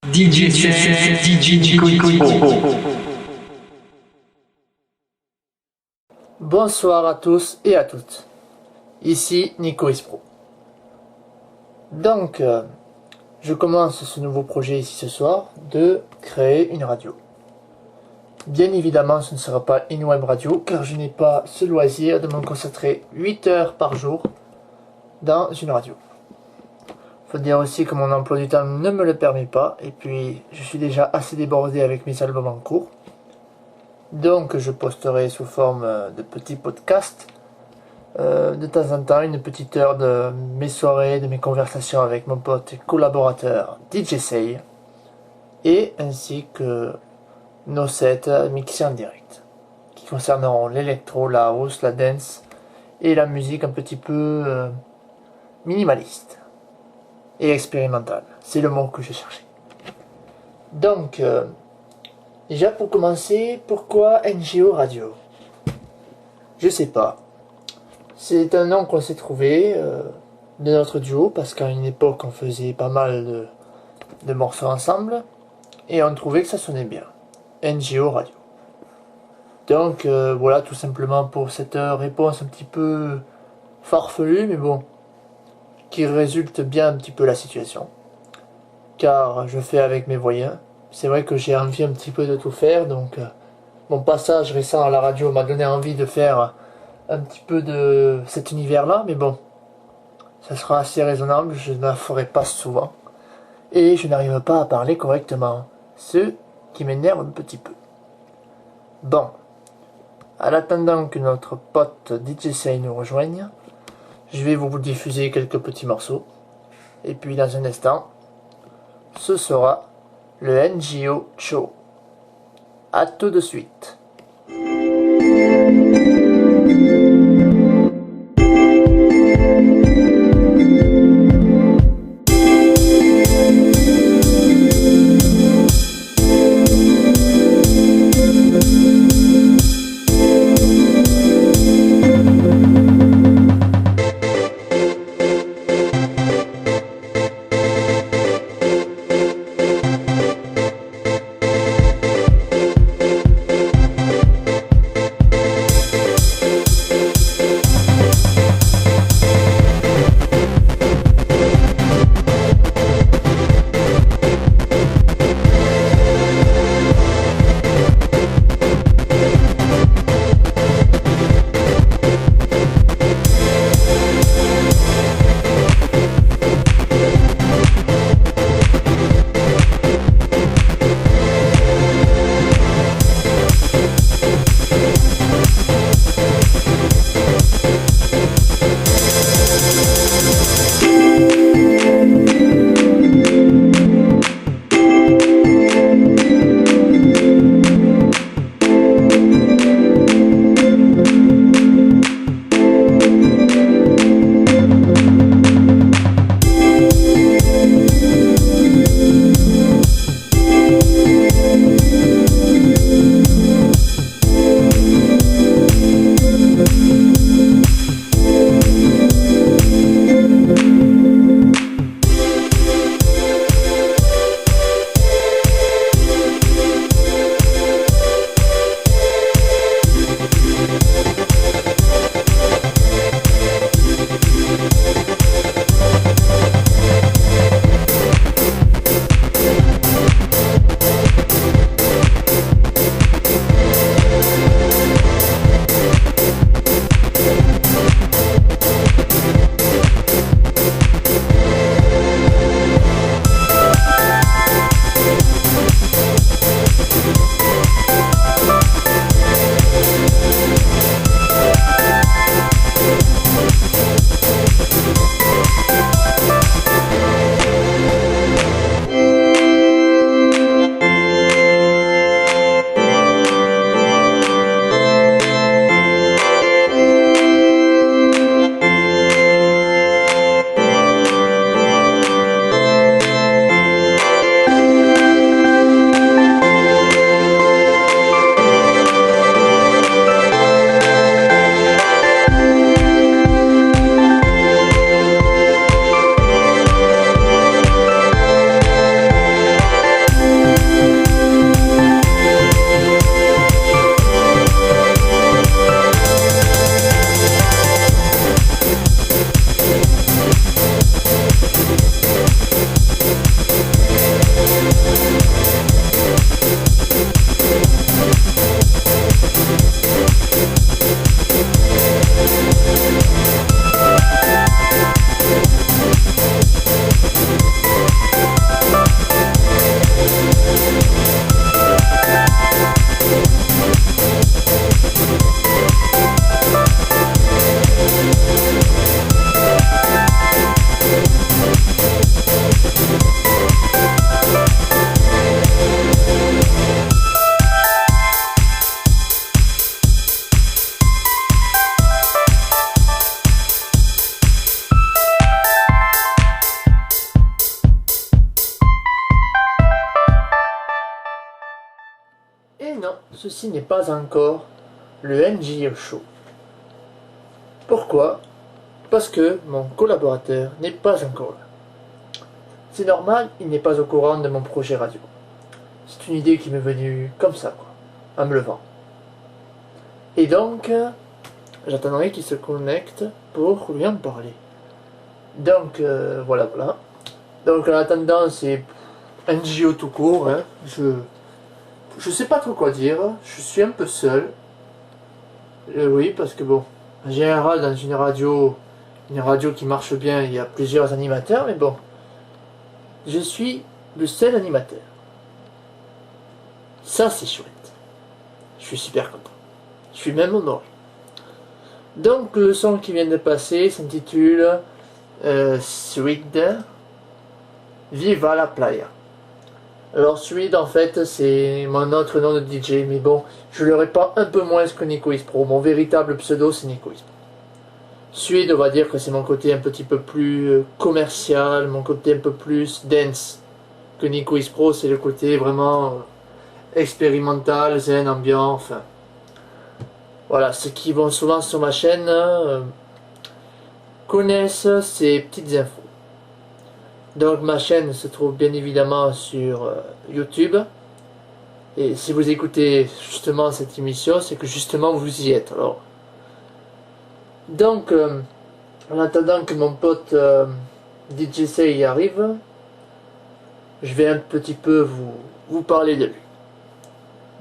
DJ Nico. Bonsoir à tous et à toutes. Ici Nico Espro. Donc, je commence ce nouveau projet ici ce soir de créer une radio. Bien évidemment, ce ne sera pas une web radio car je n'ai pas ce loisir de me concentrer 8 heures par jour dans une radio. Faut dire aussi que mon emploi du temps ne me le permet pas et puis je suis déjà assez débordé avec mes albums en cours. Donc je posterai sous forme de petits podcasts de temps en temps une petite heure de mes soirées, de mes conversations avec mon pote et collaborateur DJ Say et ainsi que nos sets mixés en direct qui concerneront l'électro, la house, la dance et la musique un petit peu minimaliste et expérimentale. C'est le mot que je cherchais. Donc, déjà pour commencer, pourquoi NGO Radio? Je sais pas. C'est un nom qu'on s'est trouvé de notre duo parce qu'à une époque on faisait pas mal de morceaux ensemble et on trouvait que ça sonnait bien. NGO Radio. Donc voilà tout simplement pour cette réponse un petit peu farfelue mais bon, qui résulte bien un petit peu la situation. Car je fais avec mes moyens. C'est vrai que j'ai envie un petit peu de tout faire donc mon passage récent à la radio m'a donné envie de faire un petit peu de cet univers-là, mais bon, ça sera assez raisonnable, je ne la ferai pas souvent. Et je n'arrive pas à parler correctement, ce qui m'énerve un petit peu. Bon, en attendant que notre pote DJ Say nous rejoigne, je vais vous diffuser quelques petits morceaux. Et puis dans un instant, ce sera le NGO Show. A tout de suite. non, ceci n'est pas encore le NJE Show. Pourquoi? Parce que mon collaborateur n'est pas encore là. C'est normal, il n'est pas au courant de mon projet radio. C'est une idée qui m'est venue comme ça, quoi, en me levant. Et donc, j'attendrai qu'il se connecte pour lui en parler. Donc, voilà. Donc, en attendant, c'est NJO tout court. Hein. Je sais pas trop quoi dire. Je suis un peu seul. Oui, parce que bon, en général, dans une radio qui marche bien, il y a plusieurs animateurs, mais bon, je suis le seul animateur. Ça, c'est chouette. Je suis super content. Je suis même honoré. Donc, le son qui vient de passer s'intitule Sweet Viva la Playa. Alors, Sweet, en fait, c'est mon autre nom de DJ, mais bon, je le répands un peu moins que Nico Pro. Mon véritable pseudo, c'est Nico Pro. Sweet, on va dire que c'est mon côté un petit peu plus commercial, mon côté un peu plus dance. Que Nico Pro, c'est le côté vraiment expérimental, zen, ambiant, enfin. Voilà, ceux qui vont souvent sur ma chaîne connaissent ces petites infos. Donc ma chaîne se trouve bien évidemment sur YouTube. Et si vous écoutez justement cette émission, c'est que justement vous y êtes. Alors, donc, en attendant que mon pote DJ Say y arrive, je vais un petit peu vous parler de lui.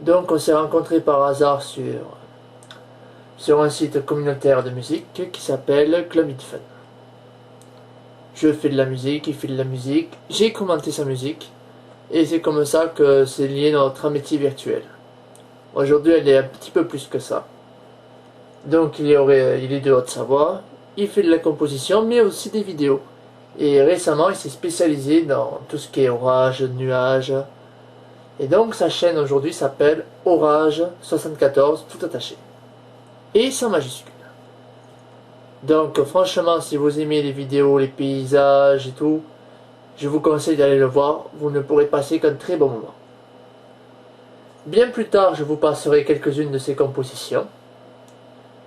Donc on s'est rencontrés par hasard sur un site communautaire de musique qui s'appelle Club It Fun. Je fais de la musique, il fait de la musique, j'ai commenté sa musique, et c'est comme ça que c'est lié notre amitié virtuelle. Aujourd'hui, elle est un petit peu plus que ça. Donc il est de Haute-Savoie, il fait de la composition, mais aussi des vidéos. Et récemment, il s'est spécialisé dans tout ce qui est orage, nuages. Et donc sa chaîne aujourd'hui s'appelle Orage 74, tout attaché. Et sans majuscule. Donc franchement, si vous aimez les vidéos, les paysages et tout, je vous conseille d'aller le voir, vous ne pourrez passer qu'un très bon moment. Bien plus tard, je vous passerai quelques-unes de ses compositions,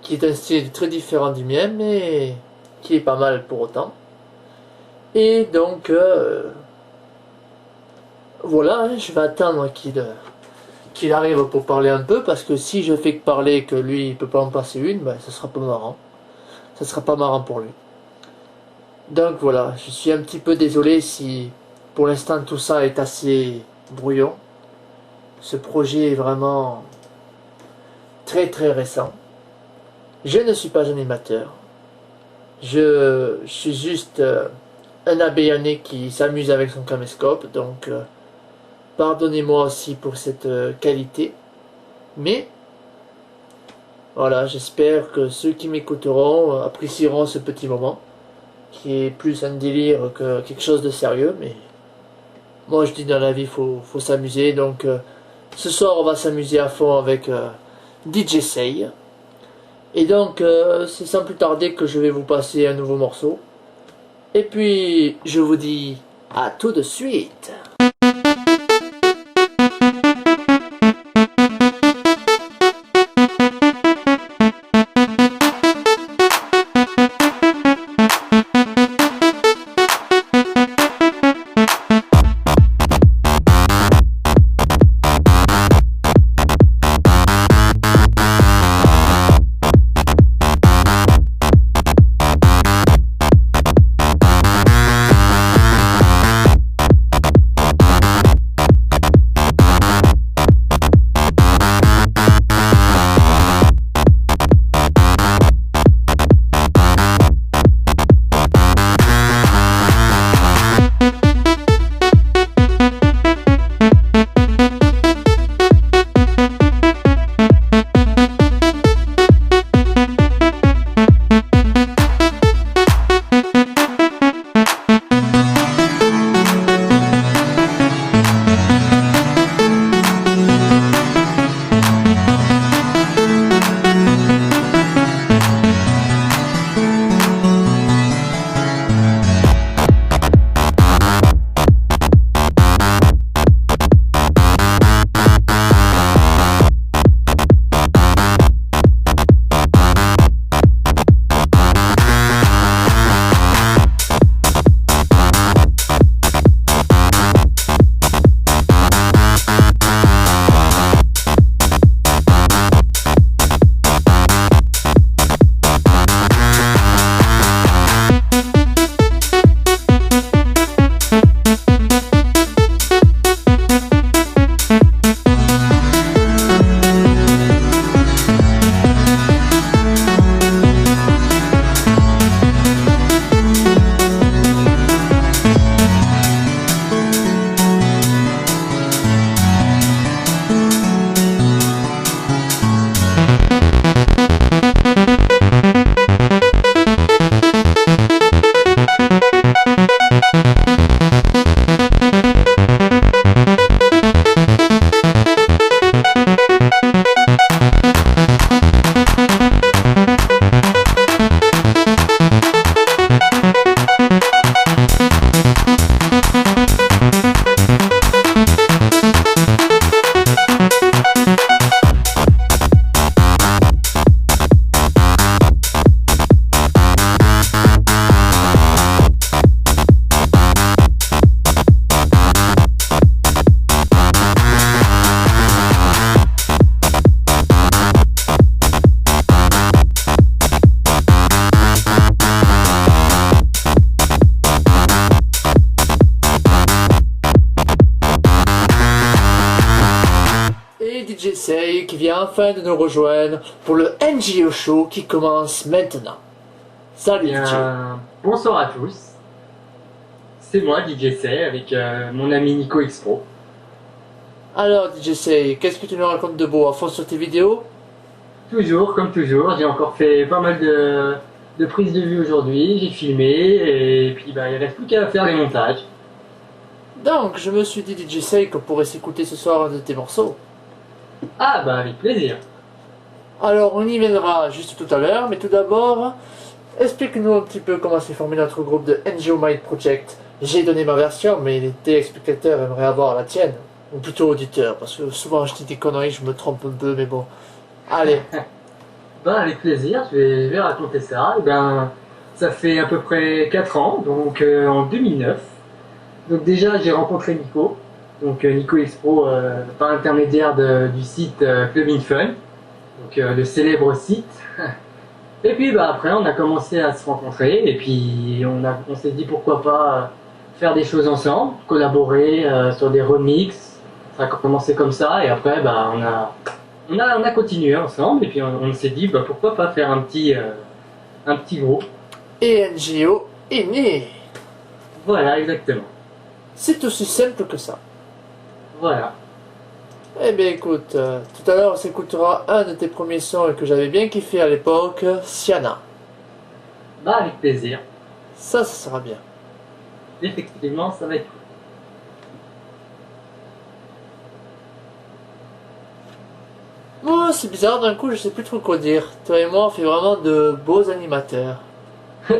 qui est un style très différent du mien, mais qui est pas mal pour autant. Et donc, voilà, hein, je vais attendre qu'il arrive pour parler un peu, parce que si je fais que parler et que lui il peut pas en passer une, ben, ça sera pas marrant. Ça sera pas marrant pour lui. Donc voilà, je suis un petit peu désolé si pour l'instant tout ça est assez brouillon. Ce projet est vraiment très très récent. Je ne suis pas animateur. Je suis juste un abeillonné qui s'amuse avec son caméscope, donc pardonnez-moi aussi pour cette qualité. Mais voilà, j'espère que ceux qui m'écouteront apprécieront ce petit moment, qui est plus un délire que quelque chose de sérieux, mais moi je dis dans la vie faut s'amuser, donc ce soir on va s'amuser à fond avec DJ Say. Et donc c'est sans plus tarder que je vais vous passer un nouveau morceau. Et puis je vous dis à tout de suite. DJ Say qui vient enfin de nous rejoindre pour le NGO Show qui commence maintenant. Salut DJ. Bonsoir à tous. C'est moi DJ Say avec mon ami Nico Expro. Alors DJ Say, qu'est-ce que tu nous racontes de beau à fond sur tes vidéos? Toujours, comme toujours, j'ai encore fait pas mal de prises de vue aujourd'hui, j'ai filmé et puis il reste plus qu'à faire les montages. Donc je me suis dit DJ Say qu'on pourrait s'écouter ce soir un de tes morceaux. Ah bah avec plaisir. Alors on y viendra juste tout à l'heure, mais tout d'abord, explique-nous un petit peu comment s'est formé notre groupe de NGO Mind Project. J'ai donné ma version, mais les téléspectateurs aimeraient avoir la tienne. Ou plutôt auditeurs, parce que souvent je dis des conneries, je me trompe un peu, mais bon. Allez. Bah avec plaisir, je vais raconter ça. Ça fait à peu près 4 ans, donc en 2009. Donc déjà j'ai rencontré Nico, donc Nico Expro par l'intermédiaire du site Club in Fun, donc le célèbre site. Et puis après on a commencé à se rencontrer et puis on s'est dit pourquoi pas faire des choses ensemble, collaborer sur des remixes. Ça a commencé comme ça et après on a continué ensemble et puis on s'est dit pourquoi pas faire un petit groupe. Et NGO est né. Voilà, exactement. C'est aussi simple que ça. Voilà. Eh bien écoute, tout à l'heure on s'écoutera un de tes premiers sons que j'avais bien kiffé à l'époque, Siana. Bah avec plaisir. Ça sera bien. Effectivement, ça va être cool. Moi, c'est bizarre, d'un coup je sais plus trop quoi dire. Toi et moi on fait vraiment de beaux animateurs.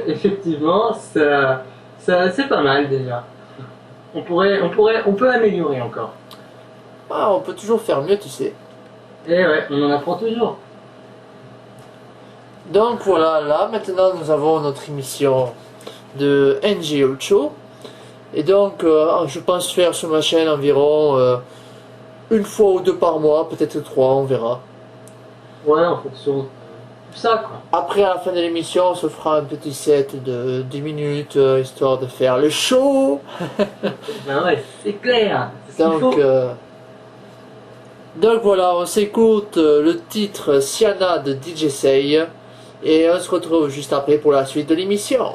Effectivement, ça c'est pas mal déjà. On peut améliorer encore. Ah, on peut toujours faire mieux, tu sais. Et ouais, on en apprend toujours. Donc voilà, là maintenant nous avons notre émission de NGO Show. Et donc je pense faire sur ma chaîne environ une fois ou deux par mois, peut-être trois, on verra. Ouais, en fonction de ça quoi. Après à la fin de l'émission on se fera un petit set de 10 minutes histoire de faire le show. Ben ouais, c'est clair. C'est ce qu'il faut. Donc voilà, on s'écoute le titre Siana de DJ Say et on se retrouve juste après pour la suite de l'émission.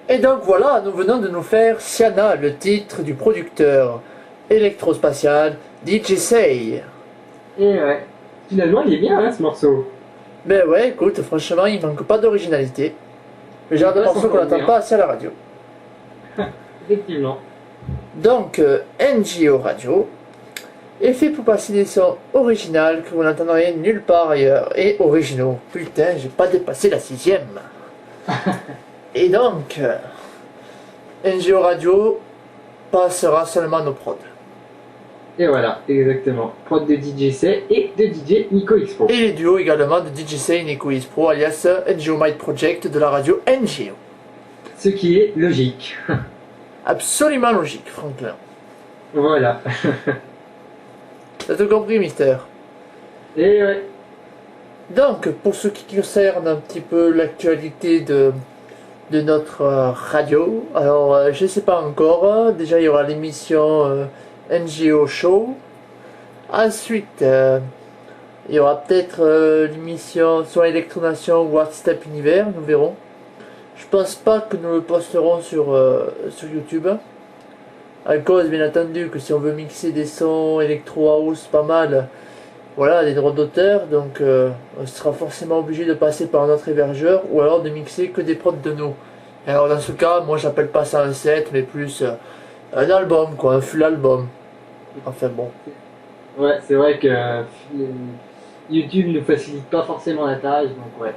Et donc voilà, nous venons de nous faire Siana, le titre du producteur électrospatial DJ Say. Et ouais, finalement il est bien hein, ce morceau. Ben ouais, écoute, franchement, il manque pas d'originalité. Le genre de passe morceau qu'on encore n'entend bien. pas assez à la radio. Effectivement. Donc, NGO Radio est fait pour passer des sons originaux que vous n'entendrez nulle part ailleurs. Et originaux. Putain, j'ai pas dépassé la 6ème. Et donc, NGO Radio passera seulement nos prods. Et voilà, exactement. Prod de DJC et de DJ Nico Expo. Et les duos également de DJC et Nico Pro alias NGO Might Project de la radio NGO. Ce qui est logique. Absolument logique, Franklin. Voilà. T'as tout compris, Mister? Et ouais. Donc, pour ce qui concerne un petit peu l'actualité de notre radio, alors je sais pas encore, déjà il y aura l'émission NGO Show, ensuite il y aura peut-être l'émission soit Electronation ou Art Step Univers, nous verrons. Je pense pas que nous le posterons sur YouTube, à cause bien entendu que si on veut mixer des sons électro house pas mal, voilà, des droits d'auteur, donc on sera forcément obligé de passer par notre hébergeur ou alors de mixer que des prods de nous. Et alors dans ce cas, moi j'appelle pas ça un set, mais plus un album, quoi, un full album. Enfin bon. Ouais, c'est vrai que YouTube ne facilite pas forcément la tâche, donc ouais.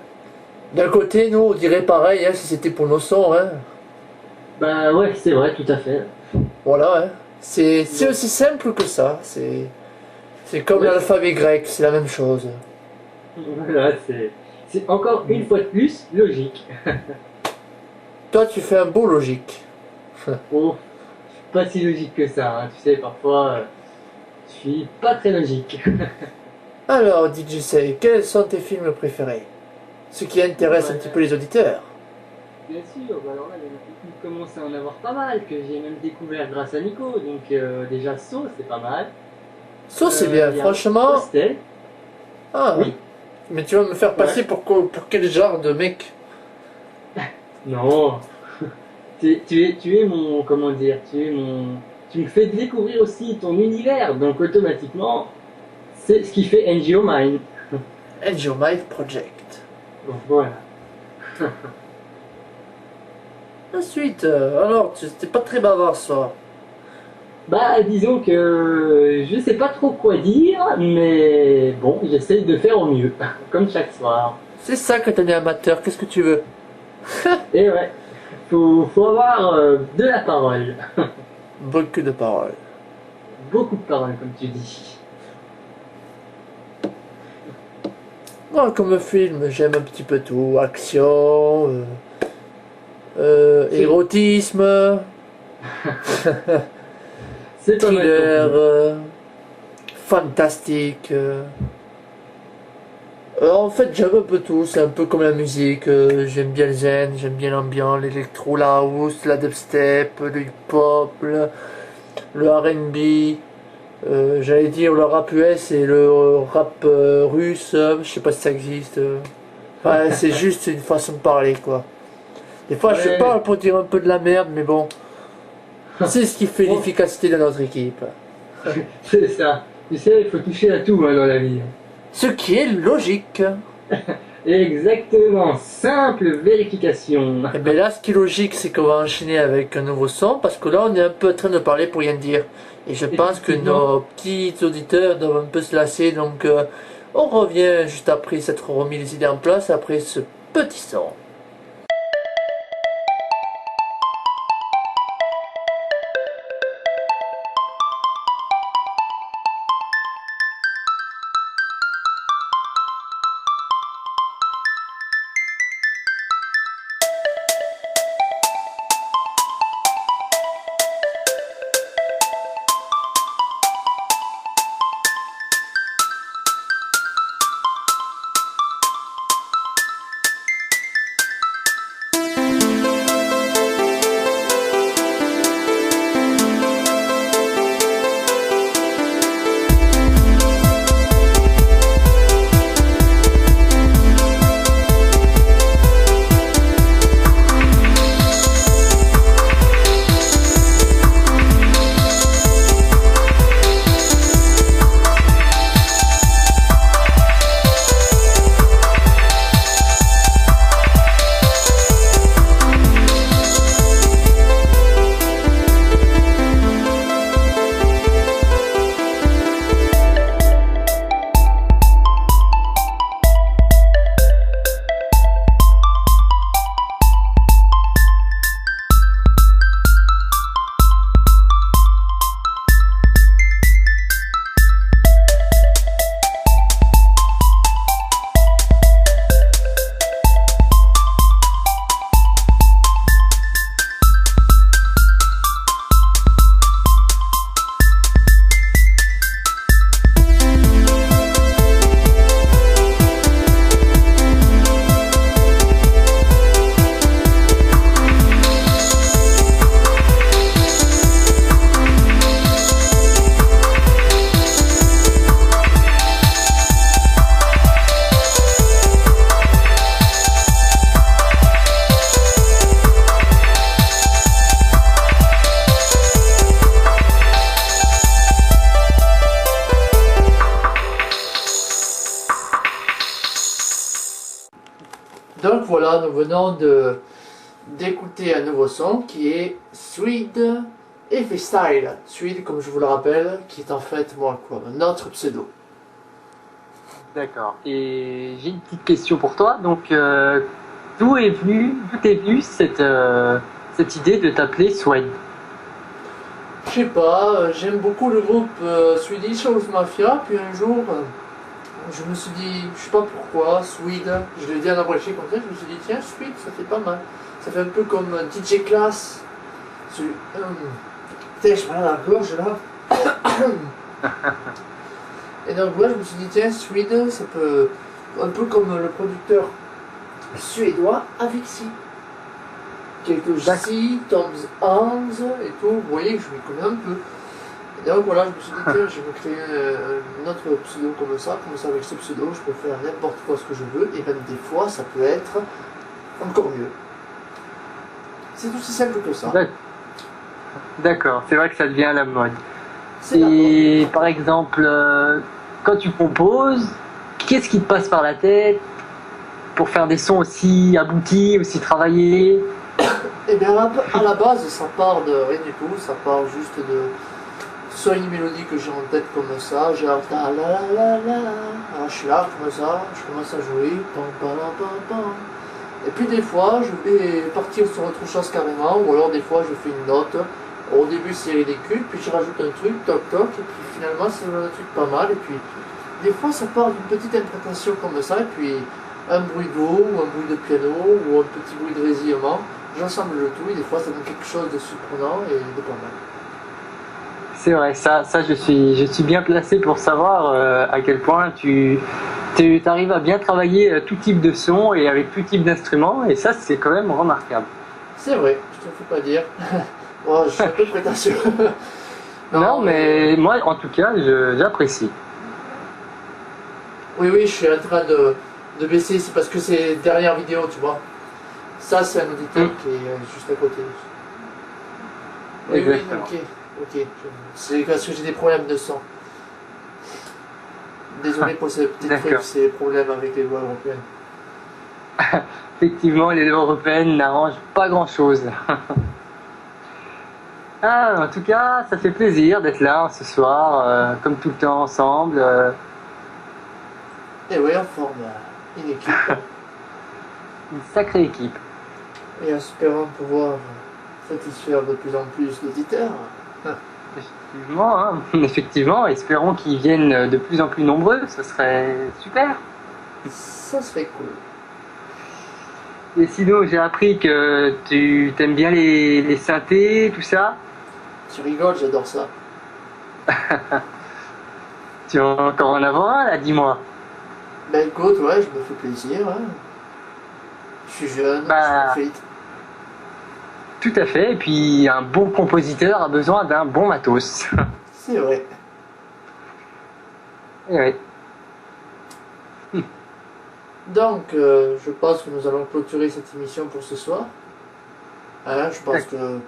D'un côté, nous on dirait pareil, hein, si c'était pour nos sons, hein. Bah ouais, c'est vrai, tout à fait. Voilà, hein. C'est aussi simple que ça, c'est comme Ouais. l'alphabet grec, c'est la même chose. Voilà, c'est encore une fois de plus logique. Toi tu fais un beau logique. Oh, pas si logique que ça, hein. Tu sais, parfois, je suis pas très logique. Alors DJ, quels sont tes films préférés? Ce qui intéresse un petit peu les auditeurs. Bien sûr, bah alors là, il y en a qui commencent à en avoir pas mal, que j'ai même découvert grâce à Nico, donc déjà So, c'est pas mal. Ça c'est bien, Il y a franchement. Hostel. Ah Oui. Mais tu vas me faire passer pour quel genre de mec? Non, tu es mon, comment dire, tu me fais découvrir aussi ton univers, donc automatiquement, c'est ce qui fait NGO Mine. NGO Might Project. Donc voilà. Ensuite, alors, tu n'étais pas très bavard ce soir. Bah, disons que je sais pas trop quoi dire, mais bon, j'essaye de faire au mieux, comme chaque soir. C'est ça quand on est amateur, qu'est-ce que tu veux? Et ouais, faut avoir de la parole. Beaucoup de paroles. Beaucoup de paroles, comme tu dis. Moi, comme film, j'aime un petit peu tout. Action, érotisme, C'est pas mal. thriller, fantastique. En fait, j'aime un peu tout. C'est un peu comme la musique. J'aime bien le zen, j'aime bien l'ambiance, l'électro, la house, la dubstep, le hip-hop, le R&B. J'allais dire le rap US et le rap russe. Je sais pas si ça existe. Enfin, c'est juste une façon de parler, quoi. Des fois, je Ouais. parle pour dire un peu de la merde, mais bon. C'est ce qui fait l'efficacité de notre équipe. C'est ça. Tu sais, il faut toucher à tout hein, dans la vie. Ce qui est logique. Exactement, simple vérification. Et bien là, ce qui est logique, c'est qu'on va enchaîner avec un nouveau son, parce que là, on est un peu en train de parler pour rien dire. Et je pense que nos petits auditeurs doivent un peu se lasser, donc on revient juste après s'être remis les idées en place, après ce petit son. Donc voilà, nous venons d'écouter un nouveau son qui est Swede Effet Style. Swede, comme je vous le rappelle, qui est en fait notre pseudo. D'accord. Et j'ai une petite question pour toi. Donc, d'où est venue cette idée de t'appeler Swede? Je sais pas, j'aime beaucoup le groupe Swedish House Mafia, puis un jour, je me suis dit, je sais pas pourquoi, Swede, je l'ai dit en abrégé comme ça, je me suis dit, tiens, Swede, ça fait pas mal. Ça fait un peu comme DJ Class. Putain, je parle à la gorge là. Et donc voilà, je me suis dit, tiens, Swede, ça peut, un peu comme le producteur suédois Avicii. Quelques J, Tom's Hands et tout, vous voyez que je m'y connais un peu. Et donc voilà, je me suis dit, tiens, je vais me créer un autre pseudo comme ça avec ce pseudo, je peux faire n'importe quoi ce que je veux, et même des fois ça peut être encore mieux. C'est aussi simple que ça. D'accord, c'est vrai que ça devient à la mode. C'est la mode. Et par exemple, quand tu composes, qu'est-ce qui te passe par la tête pour faire des sons aussi aboutis, aussi travaillés? Eh bien, à la base, ça part de rien du tout, ça part juste de soit une mélodie que j'ai en tête comme ça, genre ta la la la la, alors je suis là comme ça, je commence à jouer, pam pam pam pam. Et puis des fois, je vais partir sur autre chose carrément, ou alors des fois je fais une note. Au début c'est ridicule, puis je rajoute un truc, toc toc, et puis finalement c'est un truc pas mal, et puis des fois ça part d'une petite interprétation comme ça, et puis un bruit d'eau, ou un bruit de piano, ou un petit bruit de résillement. J'ensemble le tout et des fois ça donne quelque chose de surprenant et de pas mal. C'est vrai, ça je suis bien placé pour savoir à quel point tu arrives à bien travailler tout type de son et avec tout type d'instruments, et ça c'est quand même remarquable. C'est vrai, je te fais pas dire. Oh, je suis un peu prétentieux. Non, mais moi en tout cas j'apprécie. Oui, je suis en train de baisser, c'est parce que c'est dernière vidéo, tu vois. Ça, c'est un auditeur qui est juste à côté. Oui, ok. C'est parce que j'ai des problèmes de son. Désolé pour ces problèmes avec les lois européennes. Effectivement, les lois européennes n'arrangent pas grand-chose. En tout cas, ça fait plaisir d'être là ce soir, comme tout le temps ensemble. Et oui, on forme une équipe. Une sacrée équipe. Et espérons pouvoir satisfaire de plus en plus d'auditeurs. Effectivement, espérons qu'ils viennent de plus en plus nombreux, ce serait super. Ça serait cool. Et sinon, j'ai appris que tu t'aimes bien les synthés, tout ça. Tu rigoles, j'adore ça. Tu vas encore en avoir un là, dis-moi. Ben écoute, ouais, je me fais plaisir. Hein. Je suis jeune, je suis fit. Tout à fait, et puis un bon compositeur a besoin d'un bon matos. C'est vrai. Et oui. Donc, je pense que nous allons clôturer cette émission pour ce soir. Hein, je pense que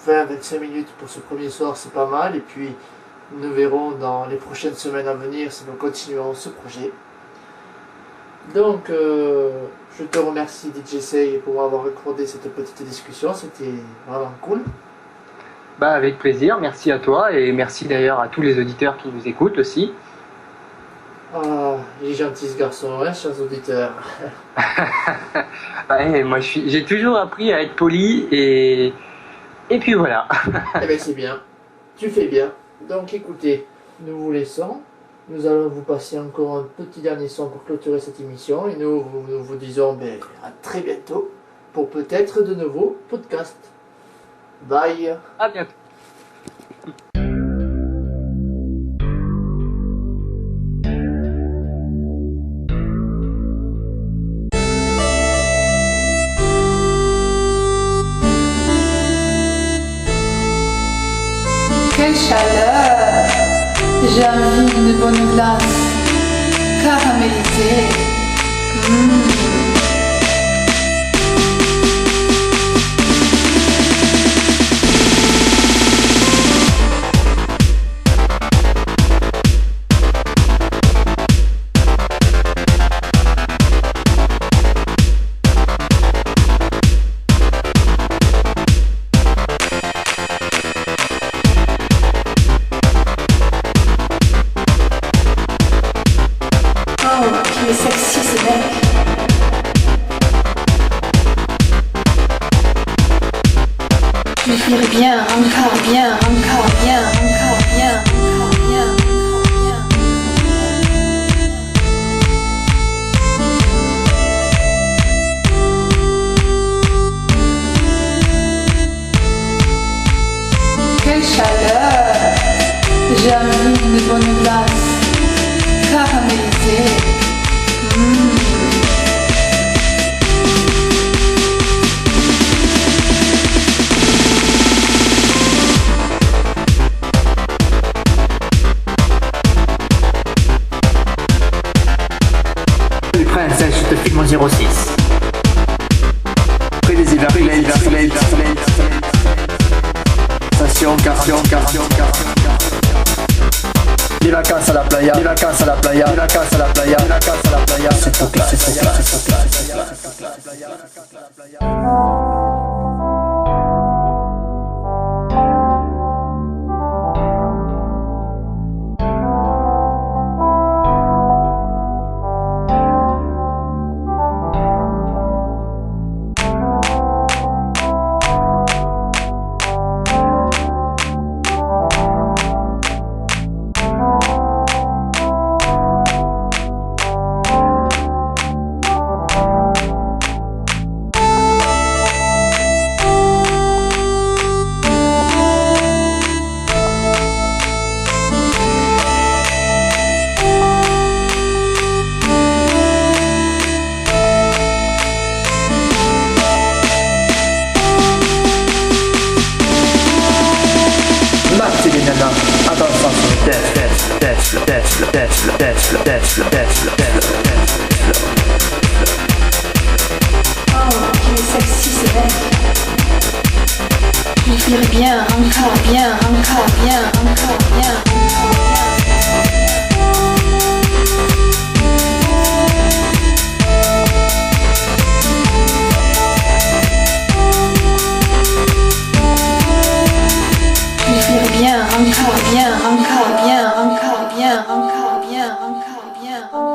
20-25 minutes pour ce premier soir, c'est pas mal. Et puis, nous verrons dans les prochaines semaines à venir si nous continuerons ce projet. Donc, je te remercie DJ Say pour avoir accordé cette petite discussion, c'était vraiment cool. Avec plaisir, merci à toi et merci d'ailleurs à tous les auditeurs qui nous écoutent aussi. Ah, il est gentil ce garçon, hein, chers auditeurs. Moi j'ai toujours appris à être poli et puis voilà. Eh bien c'est bien, tu fais bien. Donc écoutez, nous vous laissons. Nous allons vous passer encore un petit dernier son pour clôturer cette émission et nous vous disons à très bientôt pour peut-être de nouveaux podcasts. Bye. À bientôt. Quelle chaleur! J'ai envie d'une bonne glace caramélisée. sexy ce mec. Je lui dirais bien, encore bien, encore bien, encore bien, encore bien, encore bien. Quelle chaleur! J'ai envie d'une bonne glace caramélisée. Les princesses, je te file mon 06. Près des Everglades, Station 40. Les vacances à la playa, les vacances à la playa, les vacances à la playa, les vacances à la playa, c'est trop classe, c'est trop classe, c'est trop classe. Oh, qu'il est sexy ce mec. Je lui dirais bien, encore bien, encore bien, encore bien, encore bien. Je lui dirais bien, encore bien, encore bien, encore bien, encore bien, encore bien, encore bien.